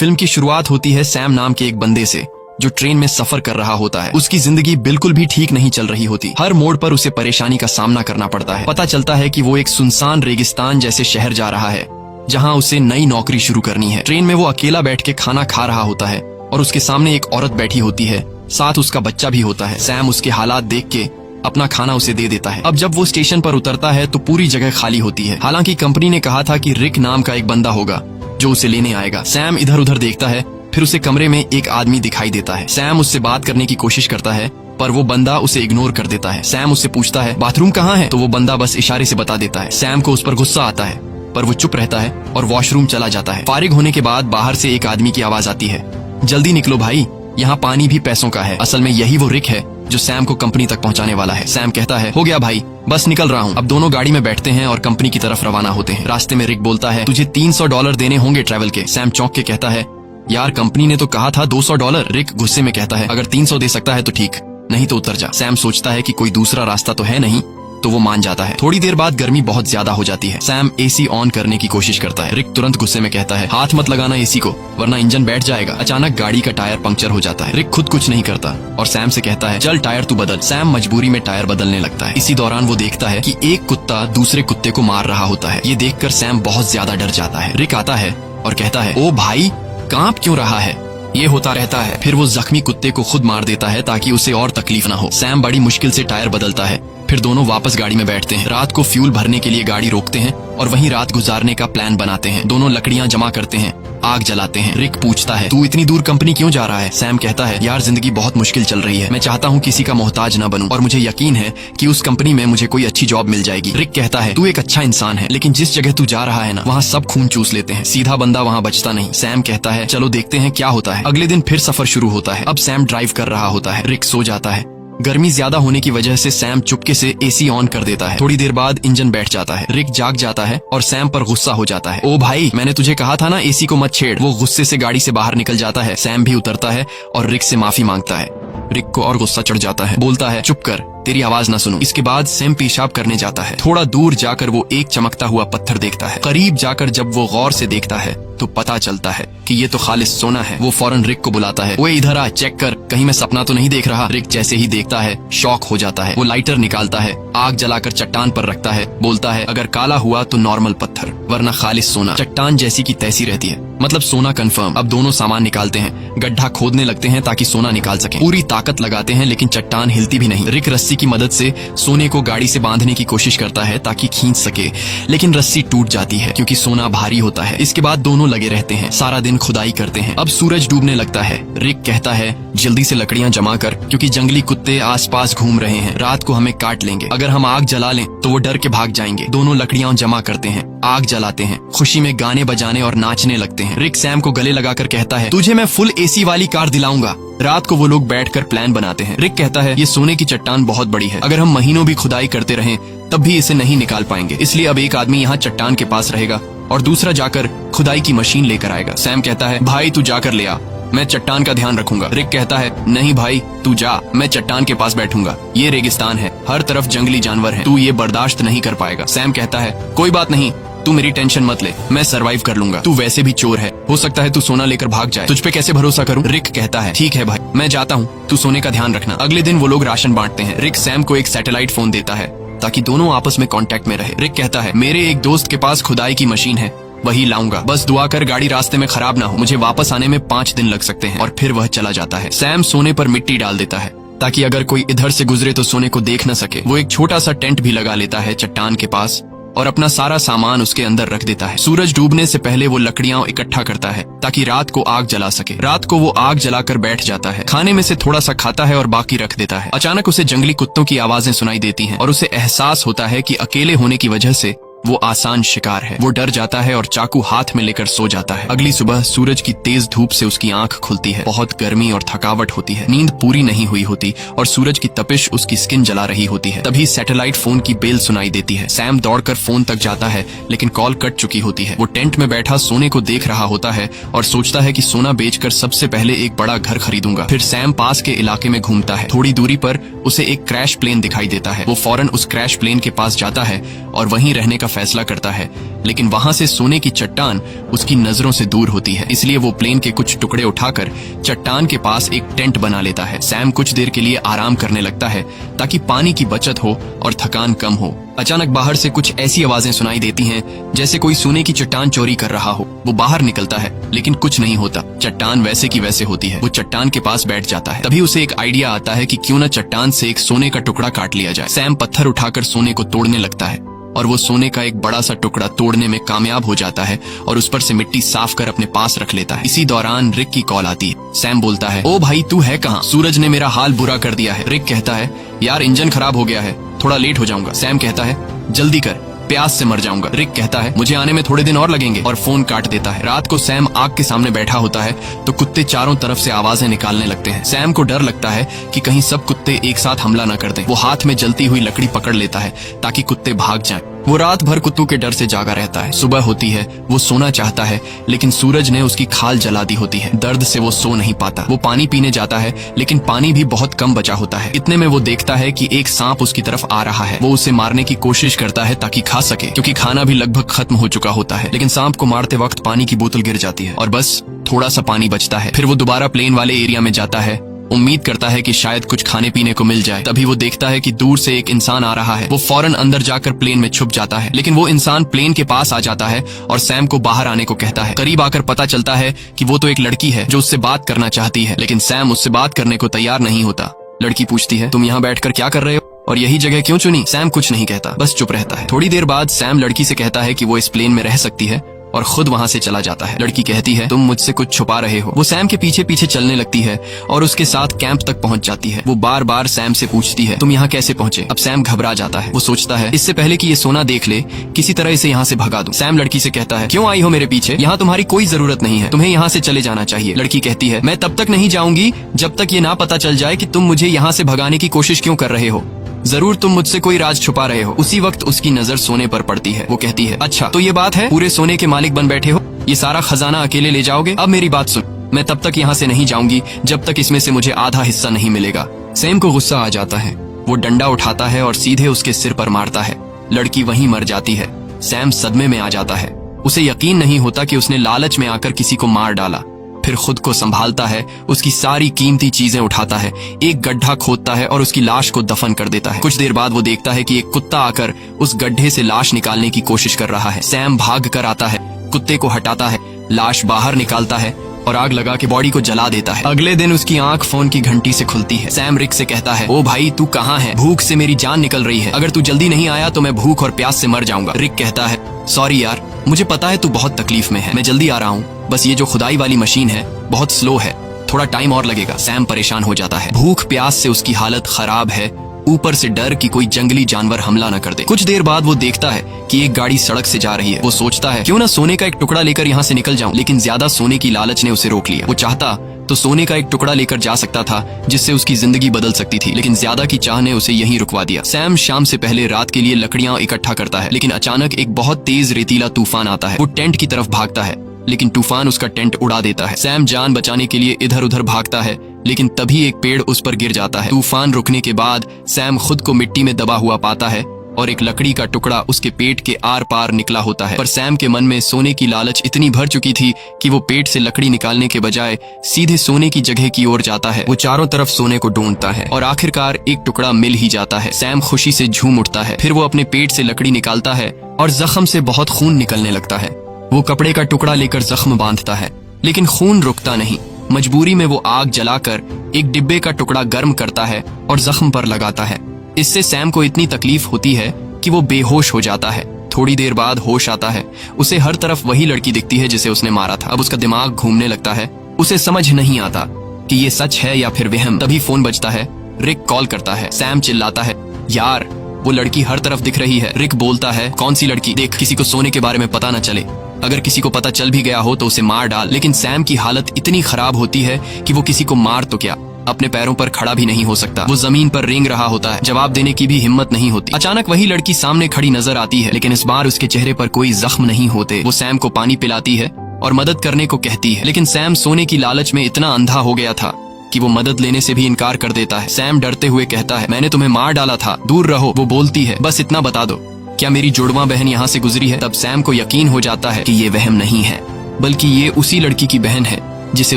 Film की शुरुआत होती है सैम नाम के एक बंदे से जो ट्रेन में सफर कर रहा होता है। उसकी जिंदगी बिल्कुल भी ठीक नहीं चल रही होती। हर मोड़ पर उसे परेशानी का सामना करना पड़ता है। पता चलता है कि वो एक सुनसान रेगिस्तान जैसे शहर जा रहा है जहाँ उसे नई नौकरी शुरू करनी है। ट्रेन में वो अकेला बैठ के खाना खा रहा होता है और उसके सामने एक औरत बैठी होती है, साथ उसका बच्चा भी होता है। सैम उसके हालात देख के अपना खाना उसे दे देता है। अब जब वो स्टेशन पर उतरता है तो पूरी जगह खाली होती है। हालांकि कंपनी ने कहा था कि रिक नाम का एक बंदा होगा जो उसे लेने आएगा। सैम इधर उधर देखता है, फिर उसे कमरे में एक आदमी दिखाई देता है। सैम उससे बात करने की कोशिश करता है पर वो बंदा उसे इग्नोर कर देता है। सैम उससे पूछता है बाथरूम कहाँ है, तो वो बंदा बस इशारे से बता देता है। सैम को उस पर गुस्सा आता है पर वो चुप रहता है और वॉशरूम चला जाता है। फारिग होने के बाद बाहर से एक आदमी की आवाज आती है, जल्दी निकलो भाई, यहाँ पानी भी पैसों का है। असल में यही वो रिक है जो सैम को कंपनी तक पहुँचाने वाला है। सैम कहता है हो गया भाई, बस निकल रहा हूँ। अब दोनों गाड़ी में बैठते हैं और कंपनी की तरफ रवाना होते हैं। रास्ते में रिक बोलता है तुझे $300 देने होंगे ट्रैवल के। सैम चौंक के कहता है यार कंपनी ने तो कहा था $200। रिक गुस्से में कहता है अगर 300 दे सकता है तो ठीक, नहीं तो उतर जा। सैम सोचता है कि कोई दूसरा रास्ता तो है नहीं, तो वो मान जाता है। थोड़ी देर बाद गर्मी बहुत ज्यादा हो जाती है। सैम एसी ऑन करने की कोशिश करता है। रिक तुरंत गुस्से में कहता है हाथ मत लगाना एसी को वरना इंजन बैठ जाएगा। अचानक गाड़ी का टायर पंक्चर हो जाता है। रिक खुद कुछ नहीं करता और सैम से कहता है चल टायर तू बदल। सैम मजबूरी में टायर बदलने लगता है। इसी दौरान वो देखता है कि एक कुत्ता दूसरे कुत्ते को मार रहा होता है। ये देखकर सैम बहुत ज्यादा डर जाता है। रिक आता है और कहता है ओ भाई कांप क्यों रहा है, ये होता रहता है। फिर वो जख्मी कुत्ते को खुद मार देता है ताकि उसे और तकलीफ ना हो। सैम बड़ी मुश्किल से टायर बदलता है, फिर दोनों वापस गाड़ी में बैठते हैं। रात को फ्यूल भरने के लिए गाड़ी रोकते हैं और वहीं रात गुजारने का प्लान बनाते हैं। दोनों लकड़ियां जमा करते हैं, आग जलाते हैं। रिक पूछता है तू इतनी दूर कंपनी क्यों जा रहा है। सैम कहता है यार जिंदगी बहुत मुश्किल चल रही है, मैं चाहता हूँ किसी का मोहताज न बनूं और मुझे यकीन है कि उस कंपनी में मुझे कोई अच्छी जॉब मिल जाएगी। रिक कहता है तू एक अच्छा इंसान है, लेकिन जिस जगह तू जा रहा है ना वहाँ सब खून चूस लेते हैं, सीधा बंदा वहाँ बचता नहीं। सैम कहता है चलो देखते हैं क्या होता है। अगले दिन फिर सफर शुरू होता है। अब सैम ड्राइव कर रहा होता है। रिक सो जाता है। गर्मी ज्यादा होने की वजह से सैम चुपके से एसी ऑन कर देता है। थोड़ी देर बाद इंजन बैठ जाता है। रिक जाग जाता है और सैम पर गुस्सा हो जाता है। ओ भाई मैंने तुझे कहा था ना एसी को मत छेड़। वो गुस्से से गाड़ी से बाहर निकल जाता है। सैम भी उतरता है और रिक से माफी मांगता है। रिक को और गुस्सा चढ़ जाता है, बोलता है चुप कर, तेरी आवाज ना सुनूं। इसके बाद सैम पेशाब करने जाता है। थोड़ा दूर जाकर वो एक चमकता हुआ पत्थर देखता है। करीब जाकर जब वो गौर से देखता है तो पता चलता है कि ये तो खालिस सोना है। वो फौरन रिक को बुलाता है, ओए इधर आ, चेक कर, कहीं मैं सपना तो नहीं देख रहा। रिक जैसे ही देखता है शॉक हो जाता है। वो लाइटर निकालता है, आग जलाकर चट्टान पर रखता है, बोलता है अगर काला हुआ तो नॉर्मल पत्थर वरना खालिस सोना। चट्टान जैसी की तैसी रहती है, मतलब सोना कंफर्म। अब दोनों सामान निकालते हैं, गड्ढा खोदने लगते हैं ताकि सोना निकाल सके। पूरी ताकत लगाते हैं लेकिन चट्टान हिलती भी नहीं। रिक रस्सी की मदद से सोने को गाड़ी से बांधने की कोशिश करता है ताकि खींच सके, लेकिन रस्सी टूट जाती है क्योंकि सोना भारी होता है। इसके बाद दोनों लगे रहते हैं, सारा दिन खुदाई करते हैं। अब सूरज डूबने लगता है। रिक कहता है जल्दी से लकड़ियां जमा कर क्योंकि जंगली कुत्ते आसपास घूम रहे हैं, रात को हमें काट लेंगे। अगर हम आग जला लें तो वो डर के भाग जाएंगे। दोनों लकड़ियां जमा करते हैं, आग जलाते हैं, खुशी में गाने बजाने और नाचने लगते हैं। रिक सैम को गले लगाकर कहता है तुझे मैं फुल एसी वाली कार दिलाऊंगा। रात को वो लोग बैठकर प्लान बनाते हैं। रिक कहता है ये सोने की चट्टान बहुत बड़ी है, अगर हम महीनों भी खुदाई करते रहें तब भी इसे नहीं निकाल पाएंगे, इसलिए अब एक आदमी यहाँ चट्टान के पास रहेगा और दूसरा जाकर खुदाई की मशीन लेकर आएगा। सैम कहता है भाई तू जाकर ले आ, मैं चट्टान का ध्यान रखूंगा। रिक कहता है नहीं भाई तू जा, मैं चट्टान के पास बैठूंगा, ये रेगिस्तान है, हर तरफ जंगली जानवर हैं, तू ये बर्दाश्त नहीं कर पाएगा। सैम कहता है कोई बात नहीं, तू मेरी टेंशन मत ले, मैं सरवाइव कर लूंगा, तू वैसे भी चोर है, हो सकता है तू सोना लेकर भाग जाए, तुझ पे कैसे भरोसा करूं। रिक कहता है ठीक है भाई मैं जाता हूँ, तू सोने का ध्यान रखना। अगले दिन वो लोग राशन बांटते हैं। रिक सैम को एक सैटेलाइट फोन देता है ताकि दोनों आपस में कांटेक्ट में रहे। रिक कहता है मेरे एक दोस्त के पास खुदाई की मशीन है, वही लाऊंगा, बस दुआ कर गाड़ी रास्ते में खराब ना हो, मुझे वापस आने में 5 दिन लग सकते हैं। और फिर वह चला जाता है। सैम सोने पर मिट्टी डाल देता है ताकि अगर कोई इधर से गुजरे तो सोने को देख न सके। वो एक छोटा सा टेंट भी लगा लेता है चट्टान के पास और अपना सारा सामान उसके अंदर रख देता है। सूरज डूबने से पहले वो लकड़ियां इकट्ठा करता है ताकि रात को आग जला सके। रात को वो आग जलाकर बैठ जाता है, खाने में से थोड़ा सा खाता है और बाकी रख देता है। अचानक उसे जंगली कुत्तों की आवाजें सुनाई देती हैं और उसे एहसास होता है कि अकेले होने की वजह से वो आसान शिकार है। वो डर जाता है और चाकू हाथ में लेकर सो जाता है। अगली सुबह सूरज की तेज धूप से उसकी आंख खुलती है। बहुत गर्मी और थकावट होती है, नींद पूरी नहीं हुई होती और सूरज की तपिश उसकी स्किन जला रही होती है। तभी सैटेलाइट फोन की बेल सुनाई देती है। सैम दौड़कर फोन तक जाता है लेकिन कॉल कट चुकी होती है। वो टेंट में बैठा सोने को देख रहा होता है और सोचता है कि सोना बेचकर सबसे पहले एक बड़ा घर खरीदूंगा। फिर सैम पास के इलाके में घूमता है। थोड़ी दूरी पर उसे एक क्रैश प्लेन दिखाई देता है। वो फौरन उस क्रैश प्लेन के पास जाता है और वहीं रहने का फैसला करता है, लेकिन वहां से सोने की चट्टान उसकी नजरों से दूर होती है। इसलिए वो प्लेन के कुछ टुकड़े उठाकर चट्टान के पास एक टेंट बना लेता है। सैम कुछ देर के लिए आराम करने लगता है ताकि पानी की बचत हो और थकान कम हो। अचानक बाहर से कुछ ऐसी आवाजें सुनाई देती हैं जैसे कोई सोने की चट्टान चोरी कर रहा हो। वो बाहर निकलता है लेकिन कुछ नहीं होता, चट्टान वैसे की वैसे होती है। वो चट्टान के पास बैठ जाता है। तभी उसे एक आइडिया आता है कि क्यों न चट्टान से एक सोने का टुकड़ा काट लिया जाए। सैम पत्थर उठाकर सोने को तोड़ने लगता है और वो सोने का एक बड़ा सा टुकड़ा तोड़ने में कामयाब हो जाता है और उस पर से मिट्टी साफ कर अपने पास रख लेता है। इसी दौरान रिक की कॉल आती है। सैम बोलता है, ओ भाई तू है कहाँ? सूरज ने मेरा हाल बुरा कर दिया है। रिक कहता है, यार इंजन खराब हो गया है, थोड़ा लेट हो जाऊंगा। सैम कहता है, जल्दी कर, प्यास से मर जाऊंगा। रिक कहता है, मुझे आने में थोड़े दिन और लगेंगे, और फोन काट देता है। रात को सैम आग के सामने बैठा होता है तो कुत्ते चारों तरफ से आवाजें निकालने लगते हैं। सैम को डर लगता है कि कहीं सब कुत्ते एक साथ हमला न कर दें। वो हाथ में जलती हुई लकड़ी पकड़ लेता है ताकि कुत्ते भाग जाएं। वो रात भर कुत्तों के डर से जागा रहता है। सुबह होती है, वो सोना चाहता है लेकिन सूरज ने उसकी खाल जला दी होती है। दर्द से वो सो नहीं पाता। वो पानी पीने जाता है लेकिन पानी भी बहुत कम बचा होता है। इतने में वो देखता है कि एक सांप उसकी तरफ आ रहा है। वो उसे मारने की कोशिश करता है ताकि खा सके, क्योंकि खाना भी लगभग खत्म हो चुका होता है। लेकिन सांप को मारते वक्त पानी की बोतल गिर जाती है और बस थोड़ा सा पानी बचता है। फिर वो दोबारा प्लेन वाले एरिया में जाता है, उम्मीद करता है कि शायद कुछ खाने पीने को मिल जाए। तभी वो देखता है कि दूर से एक इंसान आ रहा है। वो फौरन अंदर जाकर प्लेन में छुप जाता है, लेकिन वो इंसान प्लेन के पास आ जाता है और सैम को बाहर आने को कहता है। करीब आकर पता चलता है कि वो तो एक लड़की है जो उससे बात करना चाहती है, लेकिन सैम उससे बात करने को तैयार नहीं होता। लड़की पूछती है, तुम यहाँ बैठकर क्या कर रहे हो और यही जगह क्यों चुनी? सैम कुछ नहीं कहता, बस चुप रहता है। थोड़ी देर बाद सैम लड़की से कहता है कि वो इस प्लेन में रह सकती है और खुद वहाँ से चला जाता है। लड़की कहती है, तुम मुझसे कुछ छुपा रहे हो। वो सैम के पीछे पीछे चलने लगती है और उसके साथ कैंप तक पहुँच जाती है। वो बार बार सैम से पूछती है, तुम यहाँ कैसे पहुँचे? अब सैम घबरा जाता है। वो सोचता है, इससे पहले कि ये सोना देख ले, किसी तरह इसे यहाँ से भगा दूं। सैम लड़की से कहता है, क्यों आई हो मेरे पीछे? यहाँ तुम्हारी कोई जरूरत नहीं है, तुम्हें यहाँ से चले जाना चाहिए। लड़की कहती है, मैं तब तक नहीं जाऊंगी जब तक ये ना पता चल जाए कि तुम मुझे यहाँ से भगाने की कोशिश क्यों कर रहे हो। जरूर तुम मुझसे कोई राज छुपा रहे हो। उसी वक्त उसकी नजर सोने पर पड़ती है। वो कहती है, अच्छा तो ये बात है, पूरे सोने के मालिक बन बैठे हो, ये सारा खजाना अकेले ले जाओगे? अब मेरी बात सुन, मैं तब तक यहाँ से नहीं जाऊंगी जब तक इसमें से मुझे आधा हिस्सा नहीं मिलेगा। सैम को गुस्सा आ जाता है। वो डंडा उठाता है और सीधे उसके सिर पर मारता है। लड़की वहीं मर जाती है। सैम सदमे में आ जाता है। उसे यकीन नहीं होता कि उसने लालच में आकर किसी को मार डाला। फिर खुद को संभालता है, उसकी सारी कीमती चीजें उठाता है, एक गड्ढा खोदता है और उसकी लाश को दफन कर देता है। कुछ देर बाद वो देखता है कि एक कुत्ता आकर उस गड्ढे से लाश निकालने की कोशिश कर रहा है। सैम भाग कर आता है, कुत्ते को हटाता है, लाश बाहर निकालता है और आग लगा के बॉडी को जला देता है। अगले दिन उसकी आंख फोन की घंटी से खुलती है। सैम रिक से कहता है, ओ भाई तू कहाँ है? भूख से मेरी जान निकल रही है, अगर तू जल्दी नहीं आया तो मैं भूख और प्यास से मर जाऊंगा। रिक कहता है, सॉरी यार, मुझे पता है तू बहुत तकलीफ में है, मैं जल्दी आ रहा हूँ, बस ये जो खुदाई वाली मशीन है बहुत स्लो है, थोड़ा टाइम और लगेगा। सैम परेशान हो जाता है। भूख प्यास से उसकी हालत खराब है, ऊपर से डर कि कोई जंगली जानवर हमला न कर दे। कुछ देर बाद वो देखता है कि एक गाड़ी सड़क से जा रही है। वो सोचता है, क्यों ना सोने का एक टुकड़ा लेकर यहाँ से निकल जाऊं, लेकिन ज्यादा सोने की लालच ने उसे रोक लिया। वो चाहता तो सोने का एक टुकड़ा लेकर जा सकता था जिससे उसकी जिंदगी बदल सकती थी, लेकिन ज्यादा की चाह ने उसे यहीं रुकवा दिया। सैम शाम से पहले रात के लिए लकड़ियां इकट्ठा करता है, लेकिन अचानक एक बहुत तेज रेतीला तूफान आता है। वो टेंट की तरफ भागता है, लेकिन तूफान उसका टेंट उड़ा देता है। सैम जान बचाने के लिए इधर उधर भागता है, लेकिन तभी एक पेड़ उस पर गिर जाता है। तूफान रुकने के बाद सैम खुद को मिट्टी में दबा हुआ पाता है और एक लकड़ी का टुकड़ा उसके पेट के आर पार निकला होता है। पर सैम के मन में सोने की लालच इतनी भर चुकी थी कि वो पेट से लकड़ी निकालने के बजाय सीधे सोने की जगह की ओर जाता है। वो चारों तरफ सोने को ढूंढता है और आखिरकार एक टुकड़ा मिल ही जाता है। सैम खुशी से झूम उठता है। फिर वो अपने पेट से लकड़ी निकालता है और जख्म से बहुत खून निकलने लगता है। वो कपड़े का टुकड़ा लेकर जख्म बांधता है, लेकिन खून रुकता नहीं। मजबूरी में वो आग जलाकर एक डिब्बे का टुकड़ा गर्म करता है और जख्म पर लगाता है। इससे सैम को इतनी तकलीफ होती है कि वो बेहोश हो जाता है। थोड़ी देर बाद होश आता है। उसे हर तरफ वही लड़की दिखती है जिसे उसने मारा था। अब उसका दिमाग घूमने लगता है। उसे समझ नहीं आता कि ये सच है या फिर वहम। तभी फोन बजता है। रिक कॉल करता है। सैम चिल्लाता है, यार वो लड़की हर तरफ दिख रही है। रिक बोलता है, कौन सी लड़की? देख, किसी को सोने के बारे में पता न चले, अगर किसी को पता चल भी गया हो तो उसे मार डाल। लेकिन सैम की हालत इतनी खराब होती है कि वो किसी को मार तो क्या, अपने पैरों पर खड़ा भी नहीं हो सकता। वो जमीन पर रेंग रहा होता है, जवाब देने की भी हिम्मत नहीं होती। अचानक वही लड़की सामने खड़ी नजर आती है, लेकिन इस बार उसके चेहरे पर कोई जख्म नहीं होते। वो सैम को पानी पिलाती है और मदद करने को कहती है, लेकिन सैम सोने की लालच में इतना अंधा हो गया था कि वो मदद लेने से भी इनकार कर देता है। सैम डरते हुए कहता है, मैंने तुम्हें मार डाला था, दूर रहो। वो बोलती है, बस इतना बता दो क्या मेरी जुड़वा बहन यहाँ से गुजरी है? तब सैम को यकीन हो जाता है कि ये वहम नहीं है, बल्कि ये उसी लड़की की बहन है जिसे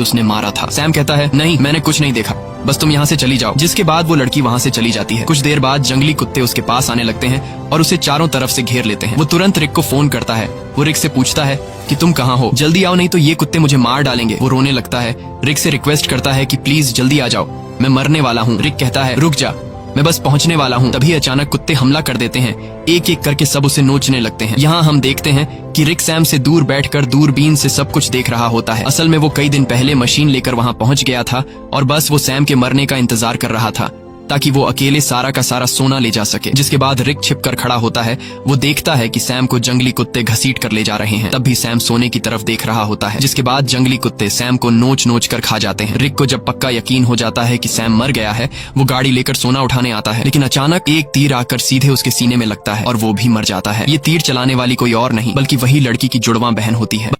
उसने मारा था। सैम कहता है, नहीं, मैंने कुछ नहीं देखा, बस तुम यहाँ से चली जाओ। जिसके बाद वो लड़की वहाँ से चली जाती है। कुछ देर बाद जंगली कुत्ते उसके पास आने लगते हैं और उसे चारों तरफ से घेर लेते हैं। वो तुरंत रिक को फोन करता है। वो रिक से पूछता है कि तुम कहाँ हो, जल्दी आओ नहीं तो ये कुत्ते मुझे मार डालेंगे। वो रोने लगता है। रिक से रिक्वेस्ट करता है कि प्लीज जल्दी आ जाओ, मैं मरने वाला हूँ। रिक कहता है, रुक जा, मैं बस पहुंचने वाला हूँ। तभी अचानक कुत्ते हमला कर देते हैं। एक एक करके सब उसे नोचने लगते हैं। यहाँ हम देखते हैं कि रिक सैम से दूर बैठकर दूरबीन से सब कुछ देख रहा होता है। असल में वो कई दिन पहले मशीन लेकर वहाँ पहुंच गया था और बस वो सैम के मरने का इंतजार कर रहा था ताकि वो अकेले सारा का सारा सोना ले जा सके। जिसके बाद रिक छिपकर खड़ा होता है। वो देखता है कि सैम को जंगली कुत्ते घसीट कर ले जा रहे हैं। तब भी सैम सोने की तरफ देख रहा होता है। जिसके बाद जंगली कुत्ते सैम को नोच नोच कर खा जाते हैं। रिक को जब पक्का यकीन हो जाता है कि सैम मर गया है, वो गाड़ी लेकर सोना उठाने आता है, लेकिन अचानक एक तीर आकर सीधे उसके सीने में लगता है और वो भी मर जाता है। ये तीर चलाने वाली कोई और नहीं बल्कि वही लड़की की जुड़वा बहन होती है।